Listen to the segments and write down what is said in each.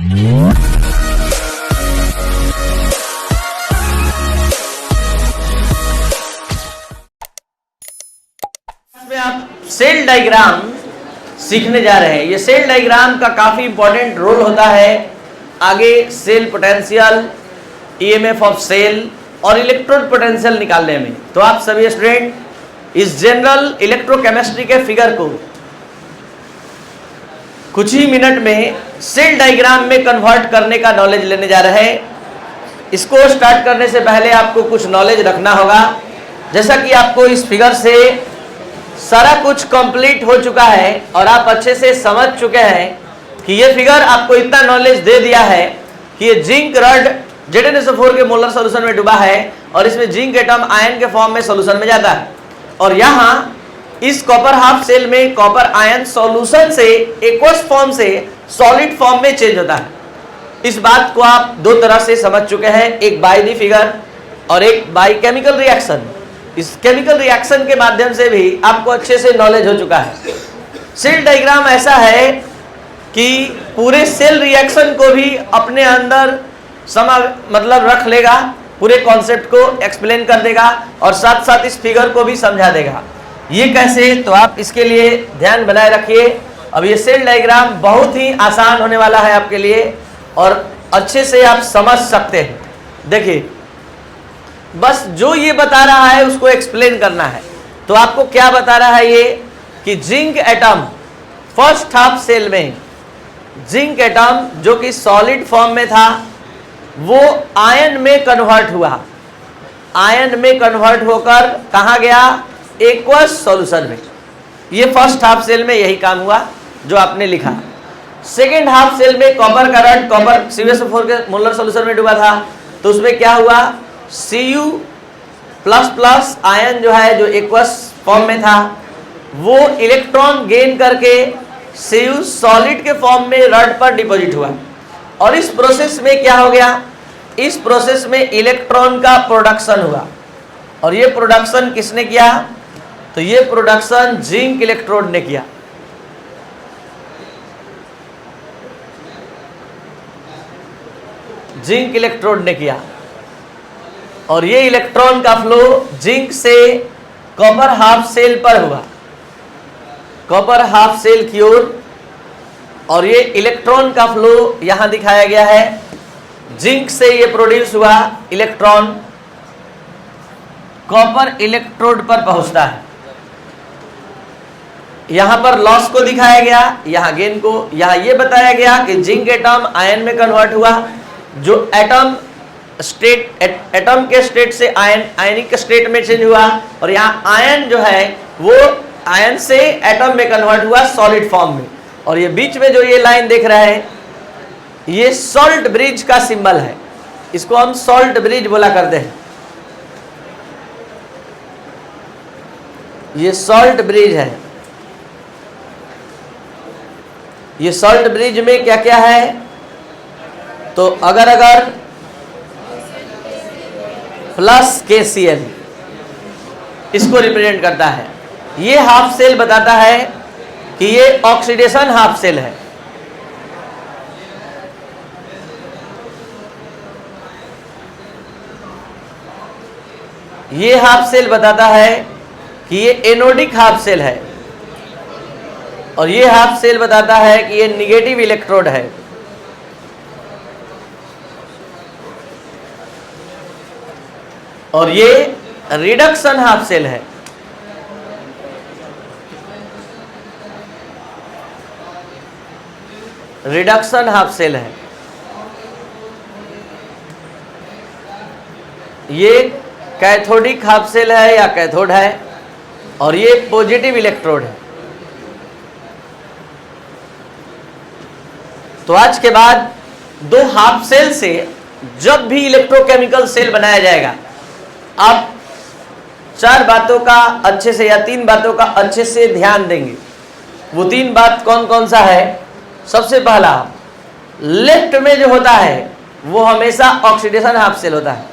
में आप cell diagram सीखने जा रहे हैं। ये सेल डायग्राम का काफी इंपॉर्टेंट रोल होता है आगे cell potential, EMF of cell और इलेक्ट्रोड पोटेंशियल निकालने में। तो आप सभी स्टूडेंट इस जनरल इलेक्ट्रोकेमिस्ट्री के फिगर को कुछ ही मिनट में सेल डायग्राम में कन्वर्ट करने का नॉलेज लेने जा रहे हैं। इसको स्टार्ट करने से पहले आपको कुछ नॉलेज रखना होगा। जैसा कि आपको इस फिगर से सारा कुछ कंप्लीट हो चुका है और आप अच्छे से समझ चुके हैं कि ये फिगर आपको इतना नॉलेज दे दिया है कि ये जिंक रड Zn4 के मोलर सॉल्यूशन में डूबा है और इसमें जिंक एटम आयन के फॉर्म में सॉल्यूशन में जाता है और यहाँ इस कॉपर हाफ सेल में कॉपर आयन सॉल्यूशन से एक्वस फॉर्म से सॉलिड फॉर्म में चेंज होता है। इस बात को आप दो तरह से समझ चुके हैं, एक बाय द फिगर और एक बाय केमिकल रिएक्शन। इस केमिकल रिएक्शन के माध्यम से भी आपको अच्छे से नॉलेज हो चुका है। सेल डायग्राम ऐसा है कि पूरे सेल रिएक्शन को भी अपने अंदर मतलब रख लेगा, पूरे कॉन्सेप्ट को एक्सप्लेन कर देगा और साथ साथ इस फिगर को भी समझा देगा। ये कैसे, तो आप इसके लिए ध्यान बनाए रखिए। अब ये सेल डायग्राम बहुत ही आसान होने वाला है आपके लिए और अच्छे से आप समझ सकते हैं। देखिए, बस जो ये बता रहा है उसको एक्सप्लेन करना है। तो आपको क्या बता रहा है ये कि zinc atom first half cell में जिंक एटम जो कि सॉलिड फॉर्म में था वो आयन में कन्वर्ट हुआ, आयन में कन्वर्ट होकर कहाँ गया, एक्वस सॉल्यूशन में। ये फर्स्ट हाफ सेल में यही काम हुआ जो आपने लिखा। सेकेंड हाफ सेल में कॉपर का रड कॉपर CuSO4 के मोलर सॉल्यूशन में डूबा था तो उसमें क्या हुआ, Cu++ आयन जो है जो एक्वस फॉर्म में था वो इलेक्ट्रॉन गेन करके Cu सॉलिड के फॉर्म में रड पर डिपॉजिट हुआ और इस प्रोसेस में क्या हो गया, इस प्रोसेस में इलेक्ट्रॉन का प्रोडक्शन हुआ और ये प्रोडक्शन किसने किया, तो ये प्रोडक्शन जिंक इलेक्ट्रोड ने किया। जिंक इलेक्ट्रोड ने किया और ये इलेक्ट्रॉन का फ्लो जिंक से कॉपर हाफ सेल पर हुआ, कॉपर हाफ सेल की ओर। और ये इलेक्ट्रॉन का फ्लो यहां दिखाया गया है, जिंक से ये प्रोड्यूस हुआ इलेक्ट्रॉन कॉपर इलेक्ट्रोड पर पहुंचता है। यहां पर लॉस को दिखाया गया, यहां गेन को। यहां ये बताया गया कि जिंक एटम आयन में कन्वर्ट हुआ, जो एटम के स्टेट से आयनिक स्टेट में चेंज हुआ और यहाँ आयन जो है वो आयन से एटम में कन्वर्ट हुआ सॉलिड फॉर्म में। और ये बीच में जो ये लाइन देख रहे हैं ये सॉल्ट ब्रिज का सिंबल है, इसको हम सॉल्ट ब्रिज बोला करते हैं। ये सॉल्ट ब्रिज है। ये सॉल्ट ब्रिज में क्या क्या है, तो अगर प्लस KCl इसको रिप्रेजेंट करता है। ये हाफ सेल बताता है कि ये ऑक्सीडेशन हाफ सेल है। ये हाफ सेल बताता है कि ये एनोडिक हाफ सेल है और ये हाफ सेल बताता है कि ये निगेटिव इलेक्ट्रोड है। और ये रिडक्शन हाफ सेल है। रिडक्शन हाफ सेल है। ये कैथोडिक हाफ सेल है या कैथोड है और ये पॉजिटिव इलेक्ट्रोड है। तो आज के बाद दो हाफ सेल से जब भी इलेक्ट्रोकेमिकल सेल बनाया जाएगा आप चार बातों का अच्छे से या तीन बातों का अच्छे से ध्यान देंगे। वो तीन बात कौन कौन सा है, सबसे पहला लेफ्ट में जो होता है वो हमेशा ऑक्सीडेशन हाफ सेल होता है,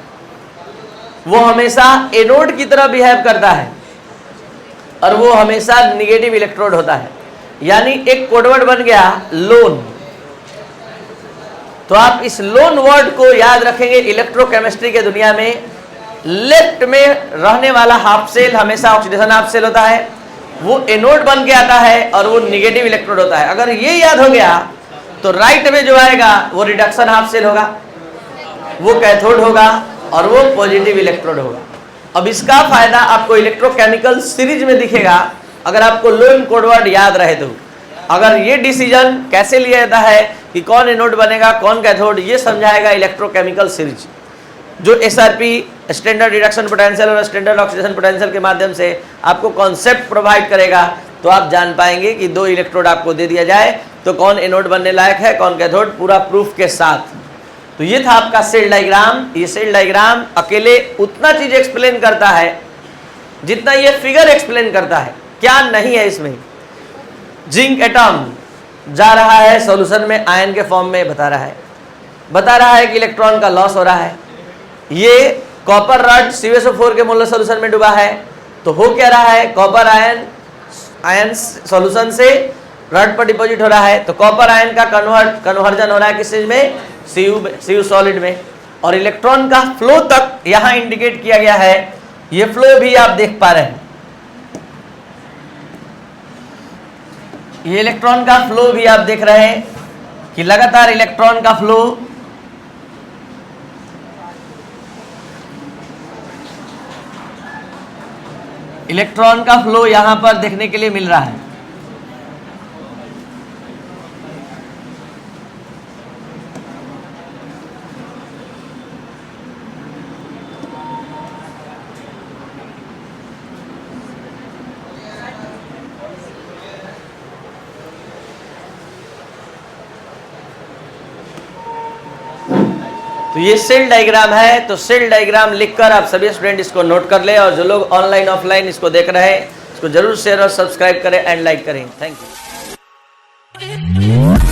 वो हमेशा एनोड की तरह बिहेव करता है और वो हमेशा निगेटिव इलेक्ट्रोड होता है। यानी एक कोडवर्ड बन गया लोन। तो आप इस लोन वर्ड को याद रखेंगे। इलेक्ट्रोकेमिस्ट्री के दुनिया में लेफ्ट में रहने वाला हाफ सेल हमेशा ऑक्सीडेशन हाफ सेल होता है, वो एनोड बन के आता है और वो निगेटिव इलेक्ट्रोड होता है। अगर ये याद हो गया तो राइट में जो आएगा वो रिडक्शन हाफ सेल होगा, वो कैथोड होगा और वो पॉजिटिव इलेक्ट्रोड होगा। अब इसका फायदा आपको इलेक्ट्रोकेमिकल सीरीज में दिखेगा अगर आपको लोन कोड वर्ड याद रहे तो। अगर ये डिसीजन कैसे लिया जाता है कि कौन एनोड बनेगा कौन कैथोड, ये समझाएगा इलेक्ट्रोकेमिकल सीरीज, जो एसआरपी स्टैंडर्ड रिडक्शन पोटेंशियल और स्टैंडर्ड ऑक्सीडेशन पोटेंशियल के माध्यम से आपको कॉन्सेप्ट प्रोवाइड करेगा। तो आप जान पाएंगे कि दो इलेक्ट्रोड आपको दे दिया जाए तो कौन एनोड बनने लायक है कौन कैथोड, पूरा प्रूफ के साथ। तो ये था आपका सेल डायग्राम। ये सेल डायग्राम अकेले उतना चीज एक्सप्लेन करता है जितना ये फिगर एक्सप्लेन करता है। क्या नहीं है इसमें, जिंक एटम जा रहा है सॉल्यूशन में आयन के फॉर्म में, बता रहा है कि इलेक्ट्रॉन का लॉस हो रहा है। ये कॉपर रॉड CuSO4 के मोलर सॉल्यूशन में डूबा है, तो हो क्या रहा है, कॉपर आयन सॉल्यूशन से रॉड पर डिपॉजिट हो रहा है, तो कॉपर आयन का कन्वर्जन हो रहा है किस चीज में, Cu सॉलिड में। और इलेक्ट्रॉन का फ्लो तक यहां इंडिकेट किया गया है, ये फ्लो भी आप देख पा रहे हैं, ये इलेक्ट्रॉन का फ्लो भी आप देख रहे हैं कि लगातार इलेक्ट्रॉन का फ्लो यहां पर देखने के लिए मिल रहा है। तो ये सेल डायग्राम है। तो सेल डायग्राम लिखकर आप सभी स्टूडेंट इसको नोट कर ले, और जो लोग ऑनलाइन ऑफलाइन इसको देख रहे हैं इसको जरूर शेयर और सब्सक्राइब करें एंड लाइक करें। Thank you.